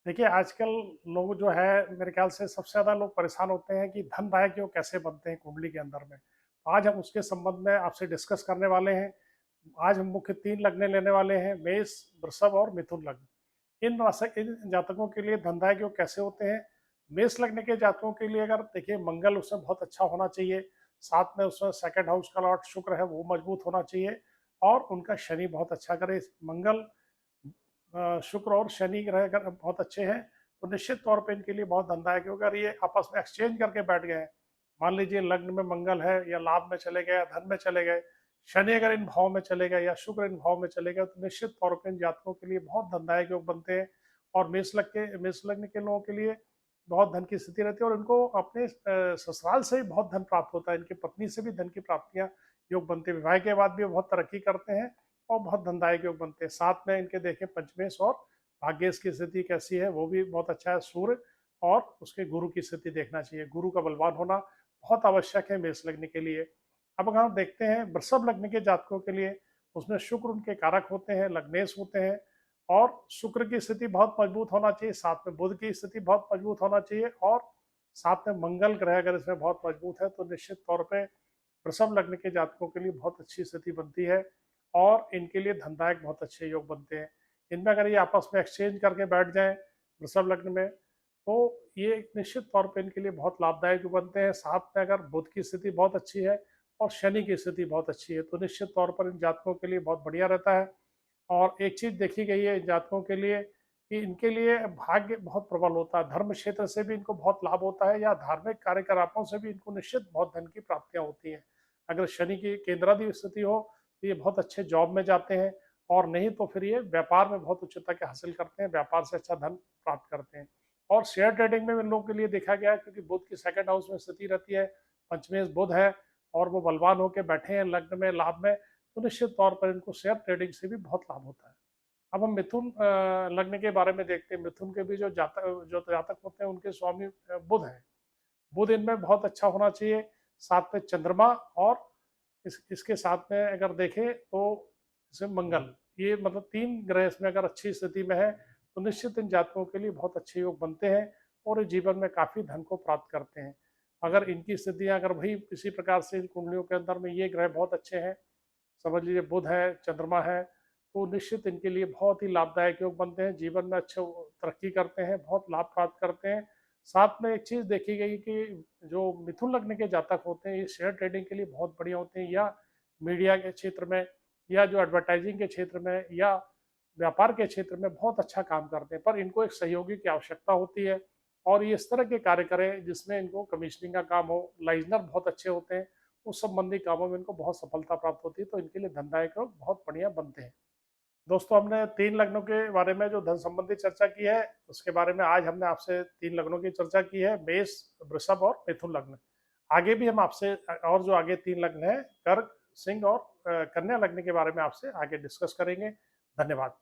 देखिए, आजकल लोग जो है मेरे ख्याल से सबसे ज़्यादा लोग परेशान होते हैं कि धनदायक योग कैसे बनते हैं कुंडली के अंदर में। आज हम उसके संबंध में आपसे डिस्कस करने वाले हैं। आज हम मुख्य 3 लग्नें लेने वाले हैं, मेष, वृषभ और मिथुन लग्न। इन जातकों के लिए धनदायक योग कैसे होते हैं? मेष लग्न के जातकों के लिए अगर देखिए मंगल उसमें बहुत अच्छा होना चाहिए, साथ में उसमें सेकंड हाउस का लॉर्ड शुक्र है वो मजबूत होना चाहिए और उनका शनि बहुत अच्छा करे। मंगल शुक्र और शनि ग्रह अगर बहुत अच्छे हैं तो निश्चित तौर पे इनके लिए बहुत धनदायक होगा। अगर ये आपस में एक्सचेंज करके बैठ गए हैं, मान लीजिए लग्न में मंगल है या लाभ में चले गए या धन में चले गए, शनि अगर इन भाव में चले गए या शुक्र इन भाव में चले गए तो निश्चित तौर पर इन जातकों के लिए बहुत धनदायक योग बनते हैं। और मेष लग्न के लोगों के लिए बहुत धन की स्थिति रहती है और इनको अपने ससुराल से भी बहुत धन प्राप्त होता है। इनकी पत्नी से भी धन की प्राप्तियां योग बनते हैं, विवाह के बाद भी बहुत तरक्की करते हैं और बहुत धनदायक योग बनते हैं। साथ में इनके देखें पंचमेश और भाग्येश की स्थिति कैसी है वो भी बहुत अच्छा है। सूर्य और उसके गुरु की स्थिति देखना चाहिए, गुरु का बलवान होना बहुत आवश्यक है मेष लग्न के लिए। अब अगर हम देखते हैं वृषभ लग्न के जातकों के लिए, उसमें शुक्र उनके कारक होते हैं, लग्नेश होते हैं और शुक्र की स्थिति बहुत मजबूत होना चाहिए, साथ में बुध की स्थिति बहुत मजबूत होना चाहिए और साथ में मंगल ग्रह अगर इसमें बहुत मजबूत है तो निश्चित तौर पे वृषभ लग्न के जातकों के लिए बहुत अच्छी स्थिति बनती है और इनके लिए धनदायक बहुत अच्छे योग बनते हैं। इनमें अगर ये आपस में एक्सचेंज करके बैठ जाएं वृषभ लग्न में तो ये निश्चित तौर पे इनके लिए बहुत लाभदायक बनते हैं। साथ में अगर बुध की स्थिति बहुत अच्छी है और शनि की स्थिति बहुत अच्छी है तो निश्चित तौर पर इन जातकों के लिए बहुत बढ़िया रहता है। और एक चीज देखी गई है इन जातकों के लिए कि इनके लिए भाग्य बहुत प्रबल होता है, धर्म क्षेत्र से भी इनको बहुत लाभ होता है या धार्मिक कार्यकलापों से भी इनको निश्चित बहुत धन की प्राप्तियां होती हैं। अगर शनि की केंद्रादि स्थिति हो तो ये बहुत अच्छे जॉब में जाते हैं और नहीं तो फिर ये व्यापार में बहुत उच्चता के हासिल करते हैं, व्यापार से अच्छा धन प्राप्त करते हैं। और शेयर ट्रेडिंग में इन लोगों के लिए देखा गया है क्योंकि बुध की सेकंड हाउस में स्थिति रहती है, पंचमेश बुध है और वो बलवान होकर बैठे हैं लग्न में लाभ में, तो निश्चित तौर पर इनको शेयर ट्रेडिंग से भी बहुत लाभ होता है। अब हम मिथुन लग्न के बारे में देखते हैं। मिथुन के भी जो जातक होते हैं उनके स्वामी बुध हैं। बुध इनमें बहुत अच्छा होना चाहिए, साथ में चंद्रमा और इसके साथ में अगर देखें तो इसमें मंगल, ये मतलब 3 ग्रह इसमें अगर अच्छी स्थिति में है तो निश्चित इन जातकों के लिए बहुत अच्छे योग बनते हैं और इस जीवन में काफी धन को प्राप्त करते हैं। अगर इनकी स्थितियां अगर वही इसी प्रकार से इन कुंडलियों के अंदर में ये ग्रह बहुत अच्छे हैं, समझ लीजिए बुध है, चंद्रमा है, तो निश्चित इनके लिए बहुत ही लाभदायक योग बनते हैं, जीवन में अच्छे तरक्की करते हैं, बहुत लाभ प्राप्त करते हैं। साथ में एक चीज देखी गई कि जो मिथुन लग्न के जातक होते हैं ये शेयर ट्रेडिंग के लिए बहुत बढ़िया होते हैं या मीडिया के क्षेत्र में या जो एडवर्टाइजिंग के क्षेत्र में या व्यापार के क्षेत्र में बहुत अच्छा काम करते हैं, पर इनको एक सहयोगी की आवश्यकता होती है और ये इस तरह के कार्य करें जिसमें इनको कमीशनिंग का काम हो, लाइजनर बहुत अच्छे होते हैं, उस संबंधी कामों में इनको बहुत सफलता प्राप्त होती है, तो इनके लिए धनदायक योग बहुत बढ़िया बनते हैं। दोस्तों, हमने 3 लग्नों के बारे में जो धन संबंधी चर्चा की है, उसके बारे में आज हमने आपसे 3 लग्नों की चर्चा की है, मेष, वृषभ और मिथुन लग्न। आगे भी हम आपसे और जो आगे 3 लग्न हैं, कर्क, सिंह और कन्या लग्न के बारे में आपसे आगे डिस्कस करेंगे। धन्यवाद।